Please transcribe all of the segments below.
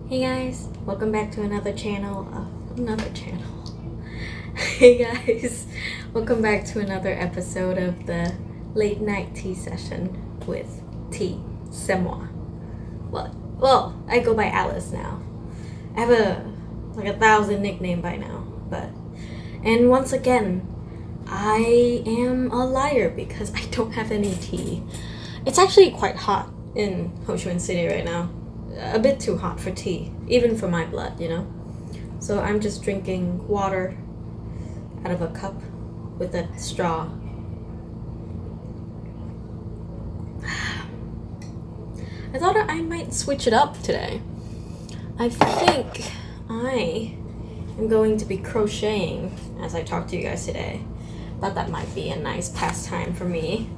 Hey guys, welcome back to another channel. Hey guys, welcome back to another episode of the late night tea session with Tea. C'est moi. Well, I go by Alice now. I have like 1,000 nickname by now, and once again, I am a liar because I don't have any tea. It's actually quite hot in Ho Chi Minh City right now. A bit too hot for tea, even for my blood, you know? So I'm just drinking water out of a cup with a straw. I thought I might switch it up today. I think I am going to be crocheting as I talk to you guys today. Thought that might be a nice pastime for me.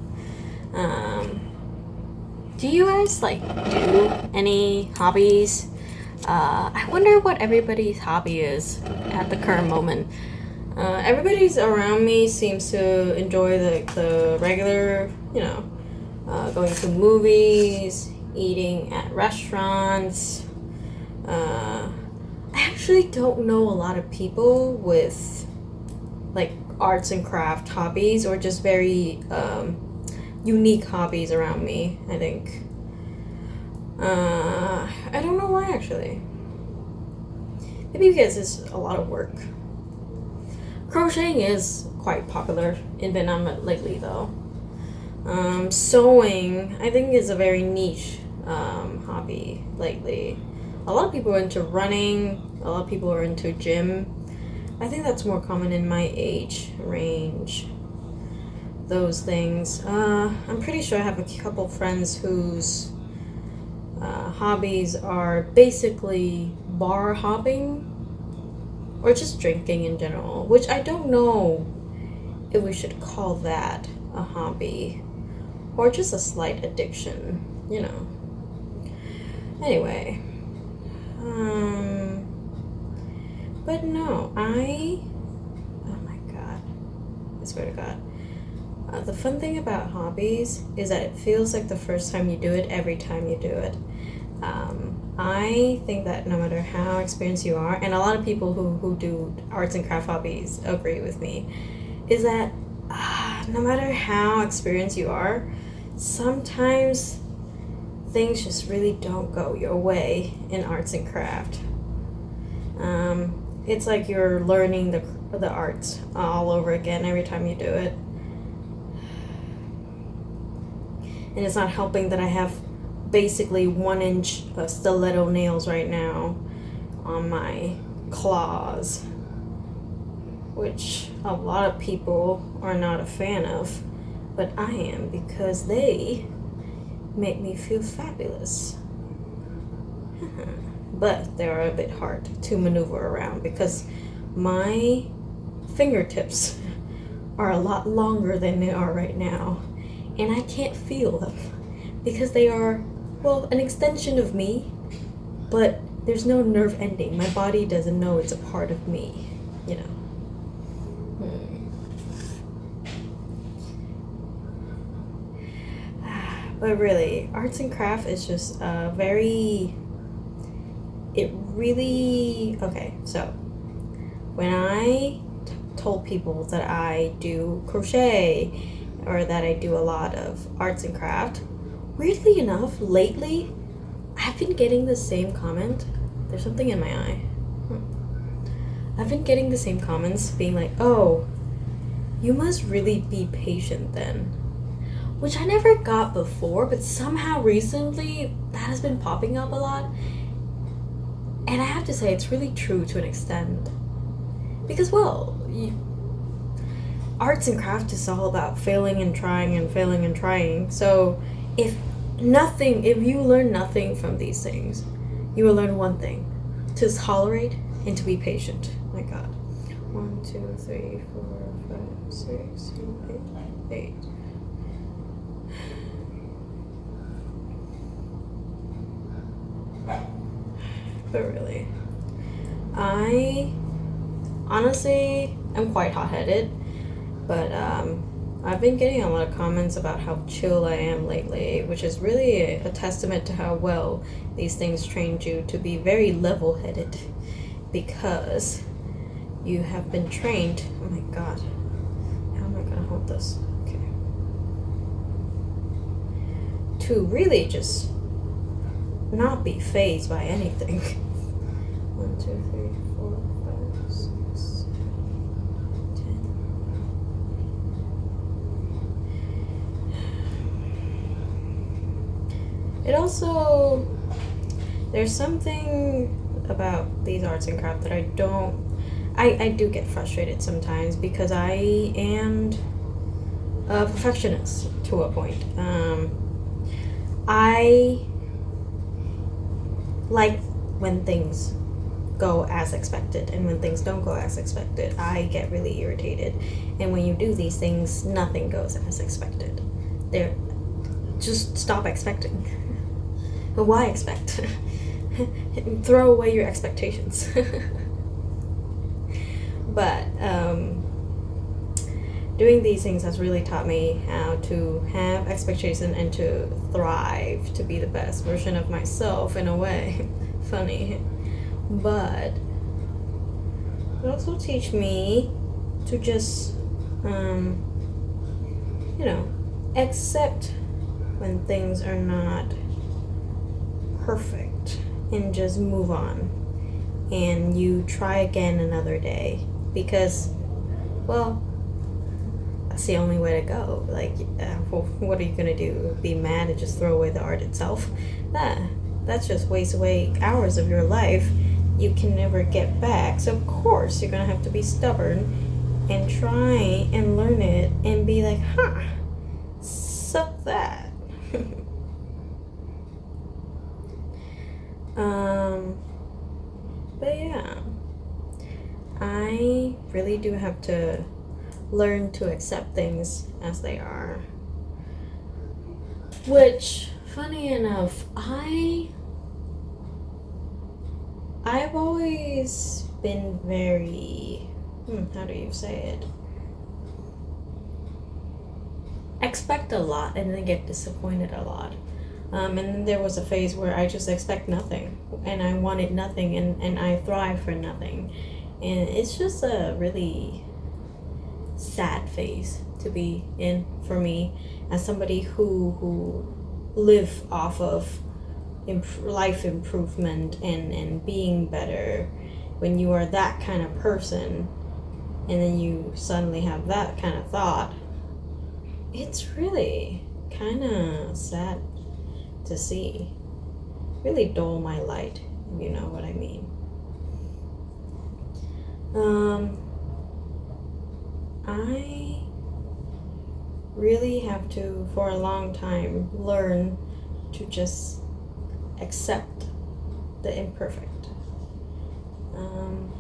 Do you guys do any hobbies? I wonder what everybody's hobby is at the current moment. Everybody's around me seems to enjoy the regular, going to movies, eating at restaurants. I actually don't know a lot of people with arts and craft hobbies or just very unique hobbies around me, I think. I don't know why actually. Maybe because it's a lot of work. Crocheting is quite popular in Vietnam lately though. Sewing, I think, is a very niche hobby lately. A lot of people are into running, a lot of people are into gym. I think that's more common in my age range. Those things. I'm pretty sure I have a couple friends whose hobbies are basically bar hopping or just drinking in general, which I don't know if we should call that a hobby or just a slight addiction, Anyway, but no, oh my god, I swear to God. The fun thing about hobbies is that it feels like the first time you do it every time you do it. I think that no matter how experienced you are, and a lot of people who do arts and craft hobbies agree with me, is that no matter how experienced you are, sometimes things just really don't go your way in arts and craft. It's like you're learning the arts all over again every time you do it. And it's not helping that I have basically 1-inch stiletto nails right now on my claws, which a lot of people are not a fan of, but I am because they make me feel fabulous. But they are a bit hard to maneuver around because my fingertips are a lot longer than they are right now. And I can't feel them because they are, an extension of me, but there's no nerve ending. My body doesn't know it's a part of me, But really, arts and craft is just okay, so when I told people that I do crochet or that I do a lot of arts and craft, weirdly enough, lately, I've been getting the same comment. There's something in my eye. I've been getting the same comments being like, oh, you must really be patient then. Which I never got before, but somehow recently that has been popping up a lot. And I have to say, it's really true to an extent. Because, arts and craft is all about failing and trying and failing and trying. So if you learn nothing from these things, you will learn one thing: to tolerate and to be patient. My God. 1, 2, 3, 4, 5, 6, 7, 8, 8. But really, I honestly am quite hot-headed. But I've been getting a lot of comments about how chill I am lately, which is really a testament to how well these things trained you to be very level-headed, because you have been trained. Oh my god, how am I gonna hold this? Okay. To really just not be fazed by anything. 1, 2, 3, 4, 5, 6, 7, 10. It also, there's something about these arts and crafts that I do get frustrated sometimes, because I am a perfectionist to a point. I like when things go as expected, and when things don't go as expected, I get really irritated. And when you do these things, nothing goes as expected. Just stop expecting. But why expect? Throw away your expectations. But doing these things has really taught me how to have expectation and to thrive, to be the best version of myself in a way. Funny. But it also teach me to just, accept when things are not perfect and just move on. And you try again another day, because, well, that's the only way to go. Like, what are you gonna do? Be mad and just throw away the art itself? That's just waste away hours of your life you can never get back. So of course you're gonna have to be stubborn and try and learn it and be like, suck that. But yeah, I really do have to learn to accept things as they are. Which, funny enough, I've always been very, how do you say it? Expect a lot and then get disappointed a lot. And then there was a phase where I just expect nothing, and I wanted nothing, and I thrive for nothing. And it's just a really sad phase to be in for me, as somebody who live off of life improvement and being better. When you are that kind of person and then you suddenly have that kind of thought, it's really kind of sad to see. Really dull my light, if you know what I mean. I really have to, for a long time, learn to just accept the imperfect.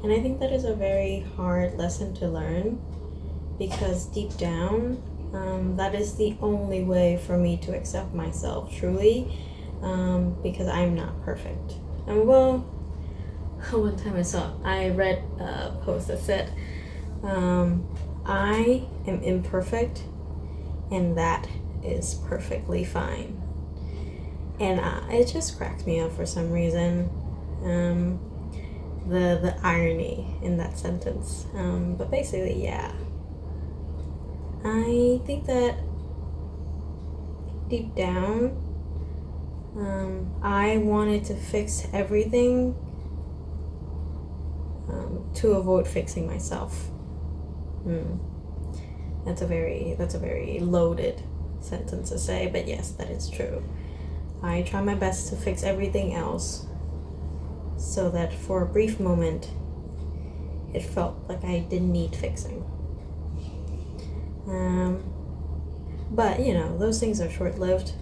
And I think that is a very hard lesson to learn, because deep down, that is the only way for me to accept myself truly, because I'm not perfect. And well, one time I read a post that said, I am imperfect, and that is perfectly fine. And it just cracks me up for some reason, the irony in that sentence. But basically, yeah, I think that deep down, I wanted to fix everything to avoid fixing myself. That's a very loaded sentence to say, but yes, that is true. I try my best to fix everything else, so that for a brief moment it felt like I didn't need fixing. But those things are short-lived,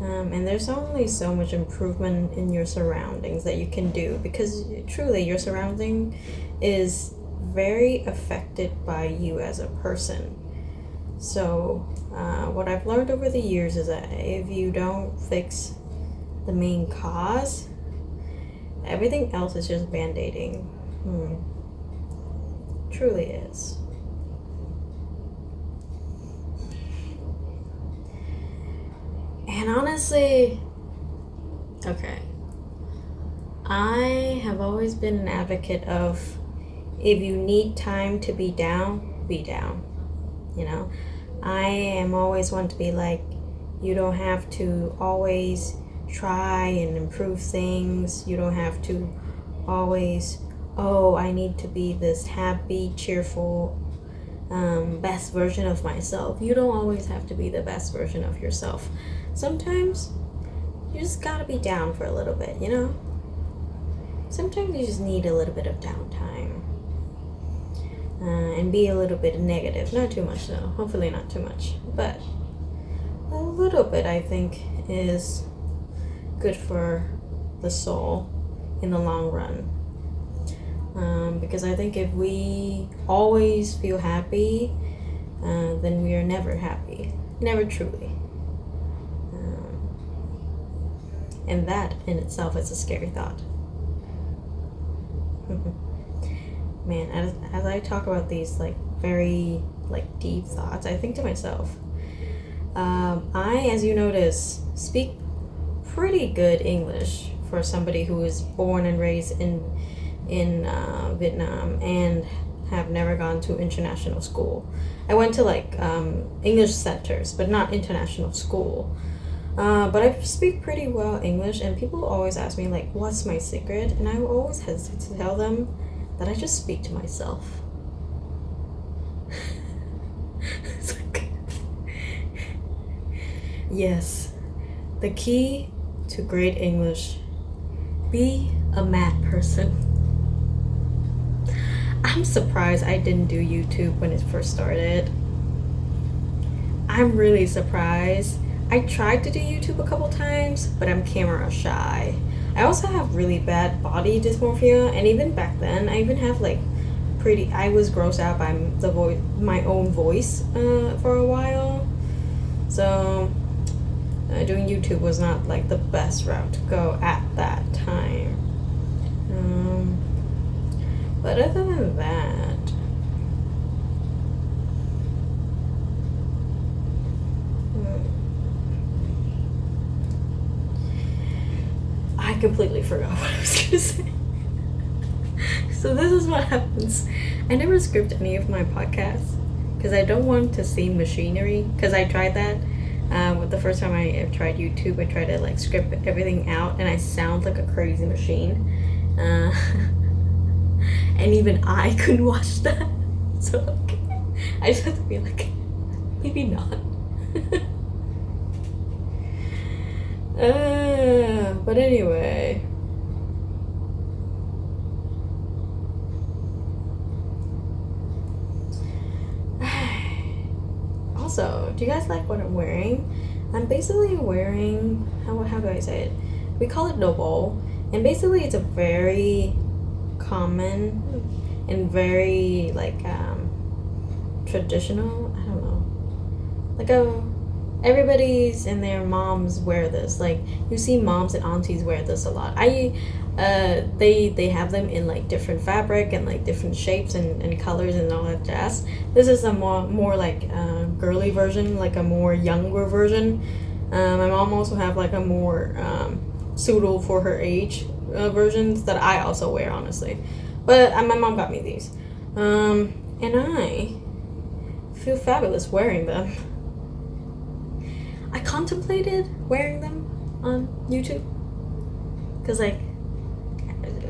and there's only so much improvement in your surroundings that you can do, because truly your surrounding is very affected by you as a person. So what I've learned over the years is that if you don't fix the main cause, everything else is just band-aiding. Truly is. And honestly, okay, I have always been an advocate of, if you need time to be down, be down. You know, I am always one to be like, you don't have to always try and improve things. You don't have to always, oh, I need to be this happy, cheerful, best version of myself. You don't always have to be the best version of yourself. Sometimes you just gotta be down for a little bit, you know? Sometimes you just need a little bit of downtime. And be a little bit negative. Not too much though. Hopefully not too much. But a little bit, I think, is good for the soul in the long run. Because I think if we always feel happy, then we are never happy. Never truly. And that in itself is a scary thought. Man, as I talk about these like very like deep thoughts, I think to myself, I, as you notice, speak pretty good English for somebody who is born and raised in Vietnam and have never gone to international school. I went to like English centers, but not international school. But I speak pretty well English, and people always ask me like, what's my secret? And I always hesitate to tell them that I just speak to myself. It's like, yes, the key to great English: be a mad person. I'm surprised I didn't do YouTube when it first started. I'm really surprised. I tried to do YouTube a couple times, but I'm camera shy. I also have really bad body dysmorphia, and even back then, I even have like I was grossed out by my own voice for a while. So doing YouTube was not like the best route to go at that time. But other than that, I completely forgot what I was going to say. So this is what happens. I never script any of my podcasts because I don't want to seem machinery. Because I tried that. With the first time I tried YouTube, I tried to like script everything out, and I sound like a crazy machine. And even I couldn't watch that. So like, I just have to be like, maybe not. But anyway. Also, do you guys like what I'm wearing? I'm basically wearing, how do I say it? We call it double, and basically it's a very common and very like traditional, I don't know, like everybody's and their moms wear this. Like you see moms and aunties wear this a lot. They have them in like different fabric and like different shapes and colors and all that jazz. This is a more like girly version, like a more younger version. My mom also have like a more suitable for her age versions that I also wear, honestly. But my mom got me these, and I feel fabulous wearing them. I contemplated wearing them on YouTube because like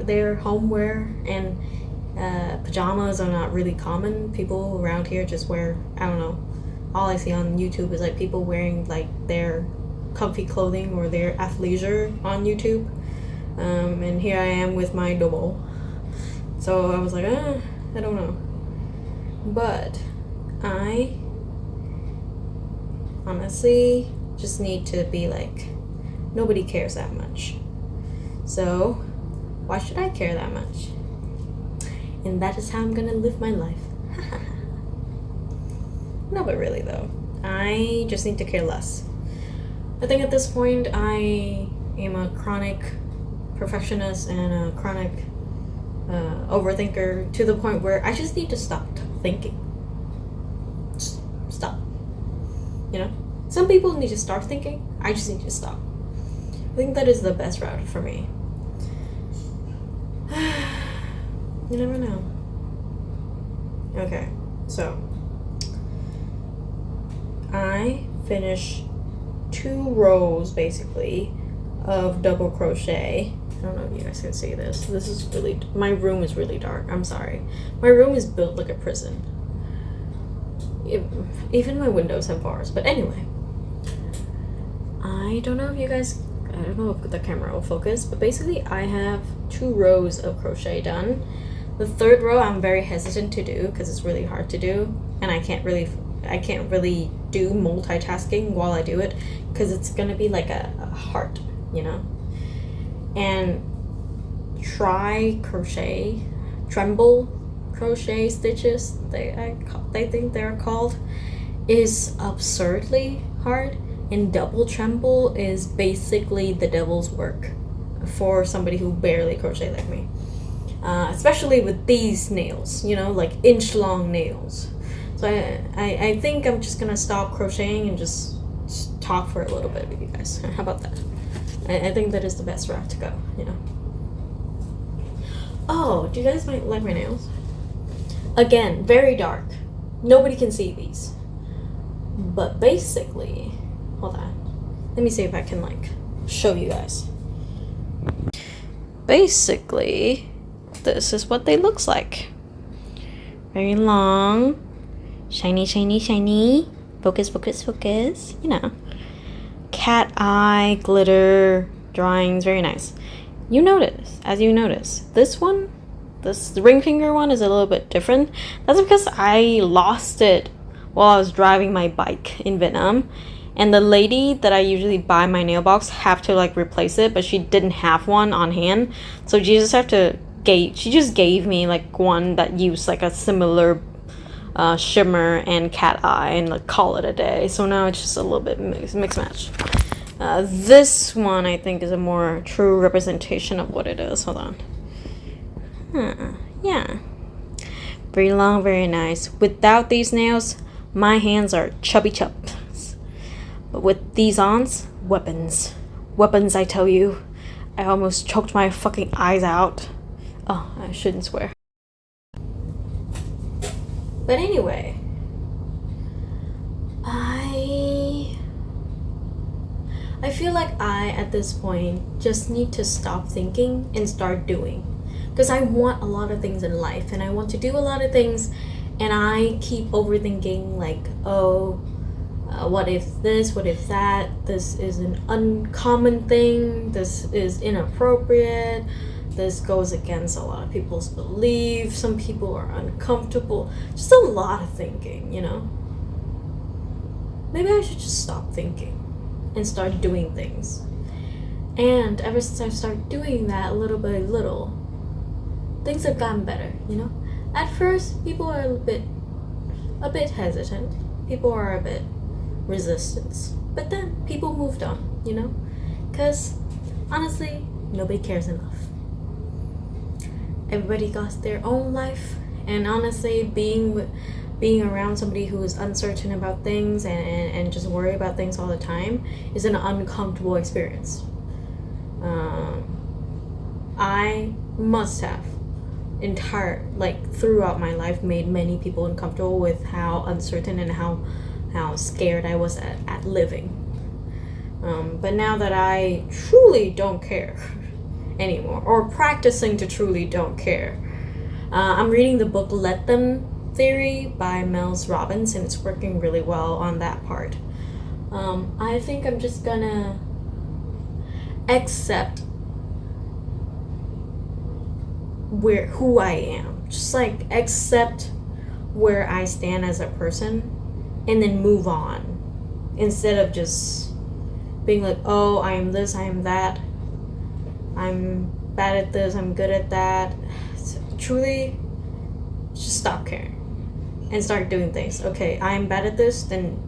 they're homeware, and pajamas are not really common. People around here just wear, I don't know, all I see on YouTube is like people wearing like their comfy clothing or their athleisure on YouTube, and here I am with my double. So I was like, I don't know, but I honestly just need to be like, nobody cares that much, so why should I care that much? And that is how I'm gonna live my life. No, but really though, I just need to care less. I think at this point I am a chronic perfectionist and a chronic overthinker, to the point where I just need to stop thinking. Just stop. You know? Some people need to start thinking. I just need to stop. I think that is the best route for me. You never know. Okay, so I finished 2 rows basically of double crochet. I don't know if you guys can see this. This is really, my room is really dark. I'm sorry. My room is built like a prison. Even my windows have bars. But anyway, I don't know if you guys, I don't know if the camera will focus, but basically I have 2 rows of crochet done. The 3rd row I'm very hesitant to do because it's really hard to do, and I can't really do multitasking while I do it because it's gonna be like a heart, you know. And tremble crochet stitches, they think they're called, is absurdly hard, and double tremble is basically the devil's work for somebody who barely crochet like me. Especially with these nails, you know, like inch-long nails. So I think I'm just gonna stop crocheting and just talk for a little bit with you guys. How about that? I think that is the best route to go, you know. Oh, do you guys like my nails? Again, very dark. Nobody can see these. But basically, hold on. Let me see if I can like show you guys. Basically, this is what they looks like. Very long, shiny, shiny, shiny. Focus, focus, focus. You know, cat eye, glitter, drawings. Very nice. You notice, this one, the ring finger one is a little bit different. That's because I lost it while I was driving my bike in Vietnam. And the lady that I usually buy my nail box have to like replace it, but she didn't have one on hand. So she just gave me like one that used like a similar shimmer and cat eye and like call it a day. So now it's just a little bit mix match. This one I think is a more true representation of what it is. Hold on. Yeah. Very long, very nice. Without these nails, my hands are chubby chubs. But with these ons, weapons. Weapons, I tell you. I almost choked my fucking eyes out. Oh, I shouldn't swear. But anyway, I feel like I, at this point, just need to stop thinking and start doing. Because I want a lot of things in life, and I want to do a lot of things, and I keep overthinking, like, what if this, what if that, this is an uncommon thing, this is inappropriate, this goes against a lot of people's beliefs, some people are uncomfortable, just a lot of thinking, you know? Maybe I should just stop thinking and start doing things. And ever since I started doing that little by little, things have gotten better, you know? At first, people are a bit hesitant, people are a bit resistance, but then people moved on, you know, because honestly nobody cares enough. Everybody got their own life, and honestly being around somebody who is uncertain about things and just worry about things all the time is an uncomfortable experience. I must have throughout my life made many people uncomfortable with how uncertain and how scared I was at living. But now that I truly don't care anymore, or practicing to truly don't care, I'm reading the book Let Them Theory by Mel's Robbins, and it's working really well on that part. I think I'm just gonna accept who I am, just like accept where I stand as a person, and then move on, instead of just being like, oh, I am this, I am that, I'm bad at this, I'm good at that. Truly, just stop caring and start doing things. Okay, I'm bad at this, then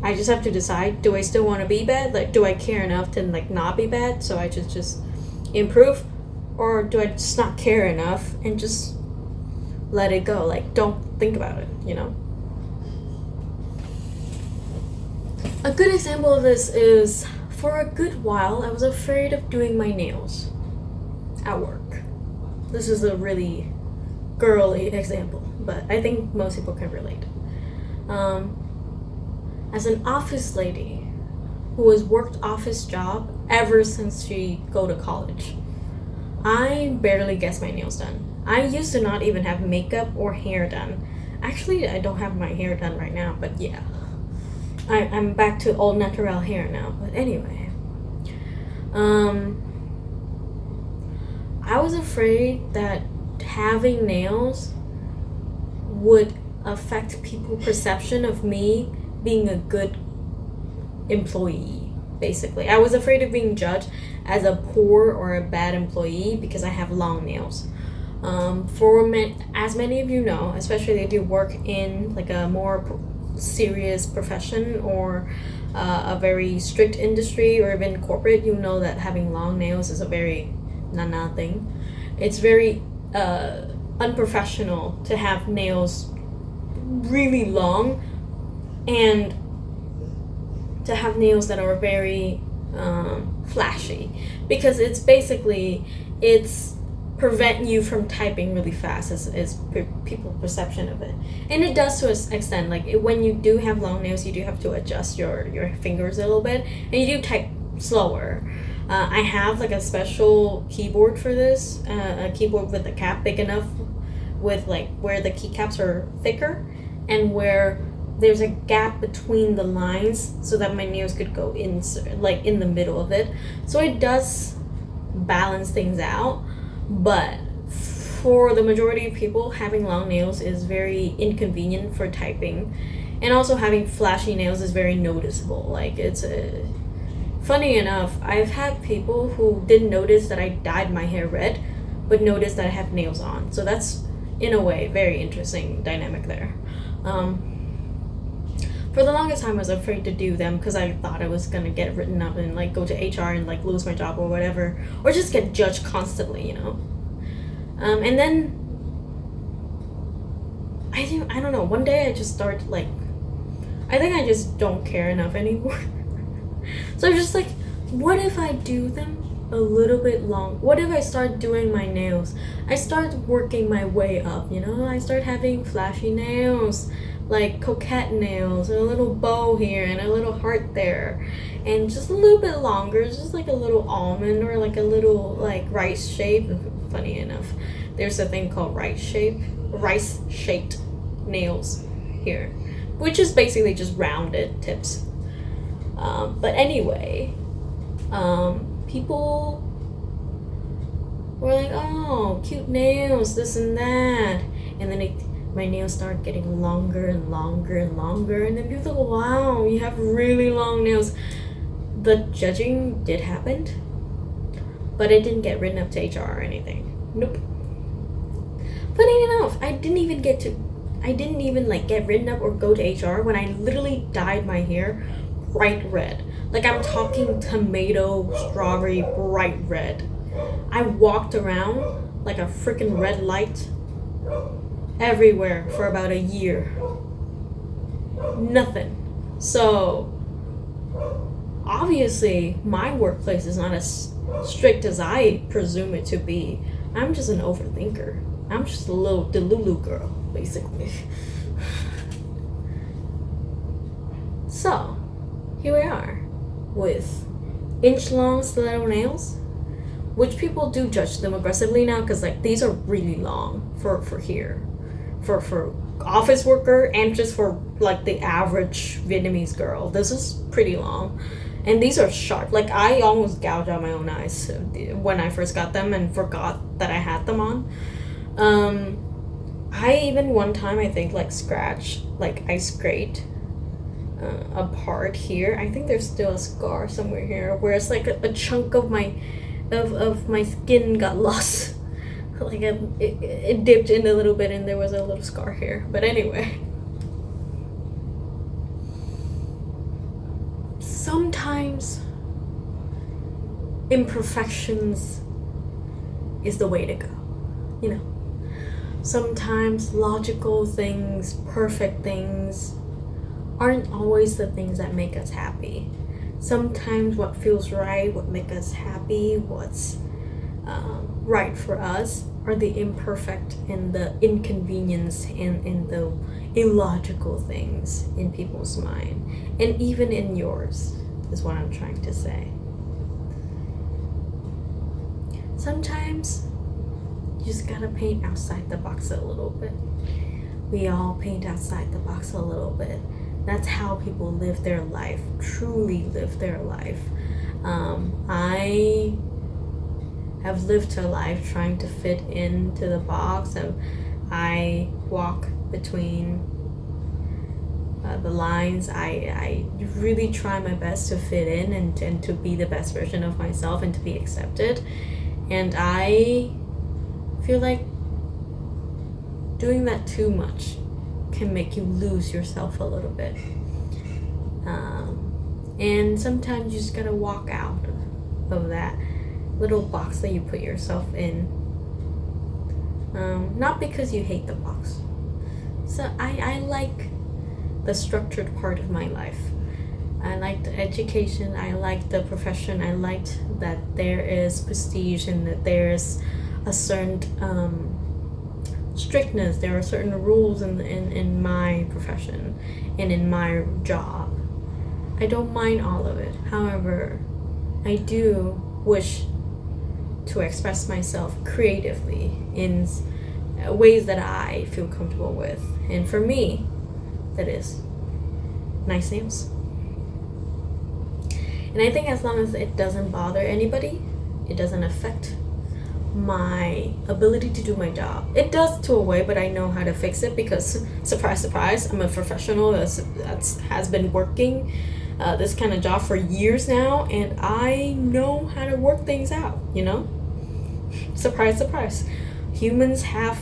I just have to decide, do I still want to be bad? Like, do I care enough to like not be bad, so I just improve? Or do I just not care enough and just let it go? Like, don't think about it, you know? A good example of this is, for a good while, I was afraid of doing my nails at work. This is a really girly example, but I think most people can relate. As an office lady who has worked office job ever since she go to college, I barely gets my nails done. I used to not even have makeup or hair done. Actually, I don't have my hair done right now, but yeah. I'm back to all natural hair now, but anyway. I was afraid that having nails would affect people's perception of me being a good employee, basically. I was afraid of being judged as a poor or a bad employee because I have long nails. As many of you know, especially if you work in like a more serious profession or a very strict industry or even corporate, you know that having long nails is a very nana thing. It's very unprofessional to have nails really long and to have nails that are very flashy, because it's prevent you from typing really fast is people's perception of it. And it does to an extent. Like when you do have long nails, you do have to adjust your fingers a little bit and you do type slower. I have like a special keyboard for this, a keyboard with a cap big enough with like where the keycaps are thicker and where there's a gap between the lines so that my nails could go in like in the middle of it. So it does balance things out. But for the majority of people, having long nails is very inconvenient for typing, and also having flashy nails is very noticeable. Like it's funny enough, I've had people who didn't notice that I dyed my hair red, but noticed that I have nails on. So that's in a way very interesting dynamic there. For the longest time, I was afraid to do them because I thought I was gonna get written up and like go to HR and like lose my job or whatever, or just get judged constantly, you know. And then I don't know. One day I just started like, I think I just don't care enough anymore. So I'm just like, what if I do them a little bit long? What if I start doing my nails? I start working my way up, you know. I start having flashy nails, like coquette nails, and a little bow here and a little heart there, and just a little bit longer, just like a little almond or like a little like rice shape. Funny enough, there's a thing called rice shaped nails here, which is basically just rounded tips. But anyway, people were like, oh, cute nails, this and that, and then my nails start getting longer and longer and longer, and then people go, wow, you have really long nails. The judging did happen, but it didn't get written up to HR or anything. Nope. Funny enough, I didn't even like get written up or go to HR when I literally dyed my hair bright red. Like I'm talking tomato, strawberry, bright red. I walked around like a freaking red light everywhere for about a year. Nothing. So obviously my workplace is not as strict as I presume it to be. I'm just an overthinker. I'm just a little delulu girl, basically. So here we are with inch-long stiletto nails, which people do judge them aggressively now because like these are really long for here, for office worker and just for like the average Vietnamese girl. This is pretty long, and these are sharp. Like I almost gouged out my own eyes when I first got them and forgot that I had them on. I even one time I think like I scraped a part here. I think there's still a scar somewhere here where it's like a chunk of my skin got lost. Like it dipped in a little bit and there was a little scar here. But anyway, sometimes imperfections is the way to go, you know. Sometimes logical things, perfect things aren't always the things that make us happy. Sometimes what feels right, what makes us happy, what's right for us are the imperfect and the inconvenience and the illogical things in people's mind, and even in yours, is what I'm trying to say. Sometimes you just gotta paint outside the box a little bit. We all paint outside the box a little bit. That's how people live their life, truly live their life. I have lived a life trying to fit into the box, and I walk between the lines. I really try my best to fit in and to be the best version of myself and to be accepted. And I feel like doing that too much can make you lose yourself a little bit. And sometimes you just gotta walk out of that little box that you put yourself in. Not because you hate the box. So I like the structured part of my life. I liked the education, I liked the profession, I liked that there is prestige and that there's a certain strictness, there are certain rules in my profession and in my job. I don't mind all of it. However, I do wish to express myself creatively in ways that I feel comfortable with. And for me, that is nice nails. And I think as long as it doesn't bother anybody, it doesn't affect my ability to do my job. It does to a way, but I know how to fix it because, surprise, surprise, I'm a professional that has been working this kind of job for years now, and I know how to work things out, you know? Surprise, surprise. Humans have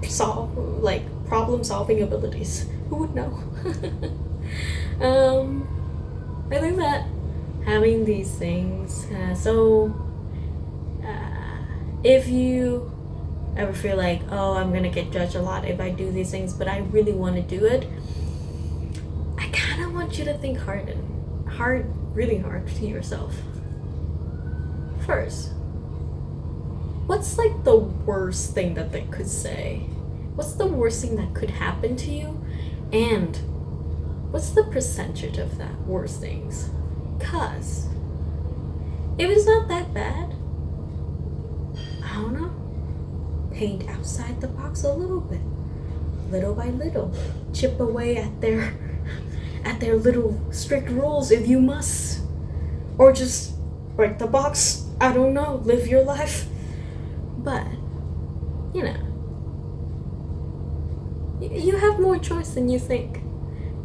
problem-solving abilities. Who would know? I think that having these things, if you ever feel like, oh, I'm gonna get judged a lot if I do these things, but I really want to do it, I kind of want you to think really hard to yourself. First, what's like the worst thing that they could say? What's the worst thing that could happen to you? And what's the percentage of that worst things? Cause if it's not that bad, I don't know, paint outside the box a little bit, little by little, chip away at their little strict rules if you must, or just break the box. I don't know, live your life. But you know, you have more choice than you think.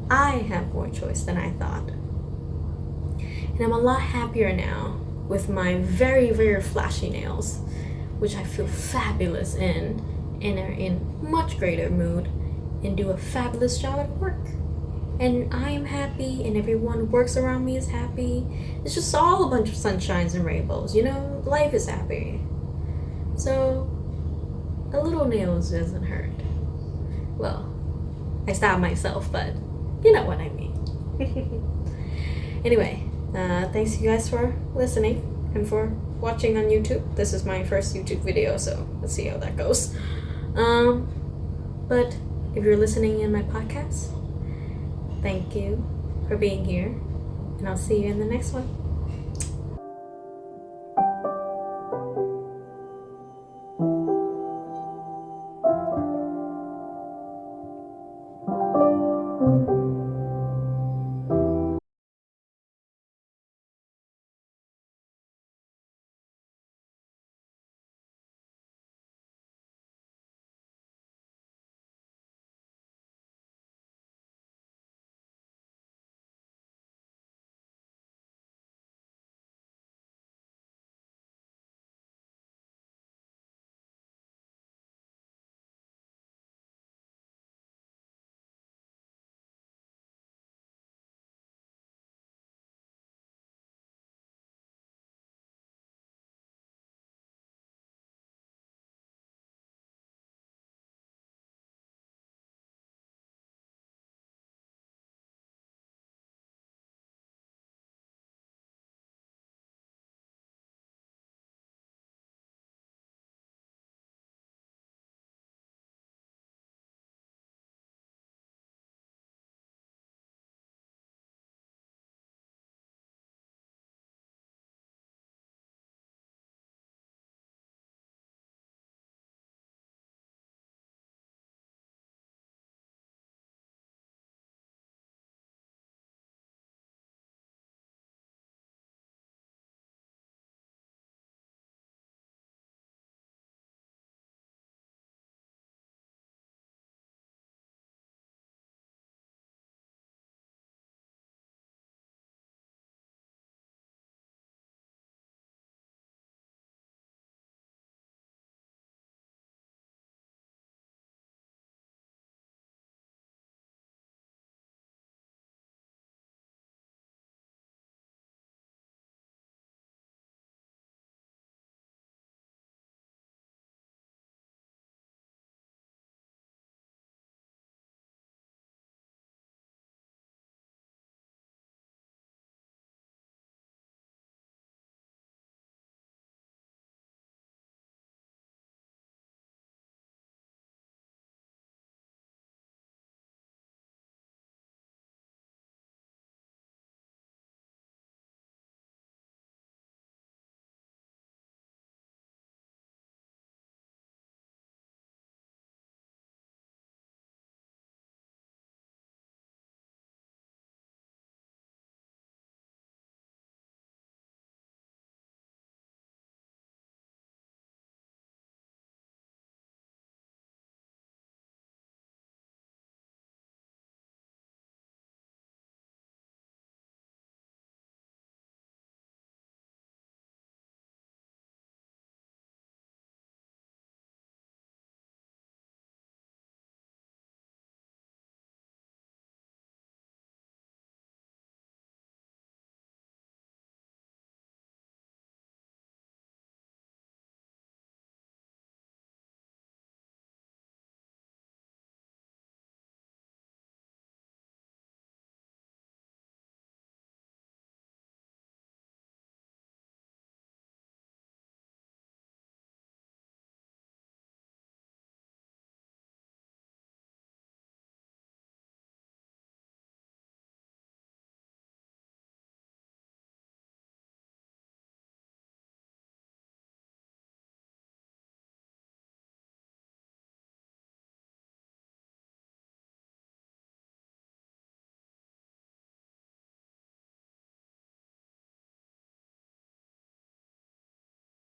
I have more choice than I thought. And I'm a lot happier now with my very, very flashy nails, which I feel fabulous in, and are in much greater mood, and do a fabulous job at work. And I am happy, and everyone who works around me is happy. It's just all a bunch of sunshines and rainbows, you know? Life is happy. So, a little nails doesn't hurt. Well, I stabbed myself, but you know what I mean. Anyway, thanks you guys for listening and for watching on YouTube. This is my first YouTube video, so let's see how that goes. But if you're listening in my podcast, thank you for being here, and I'll see you in the next one.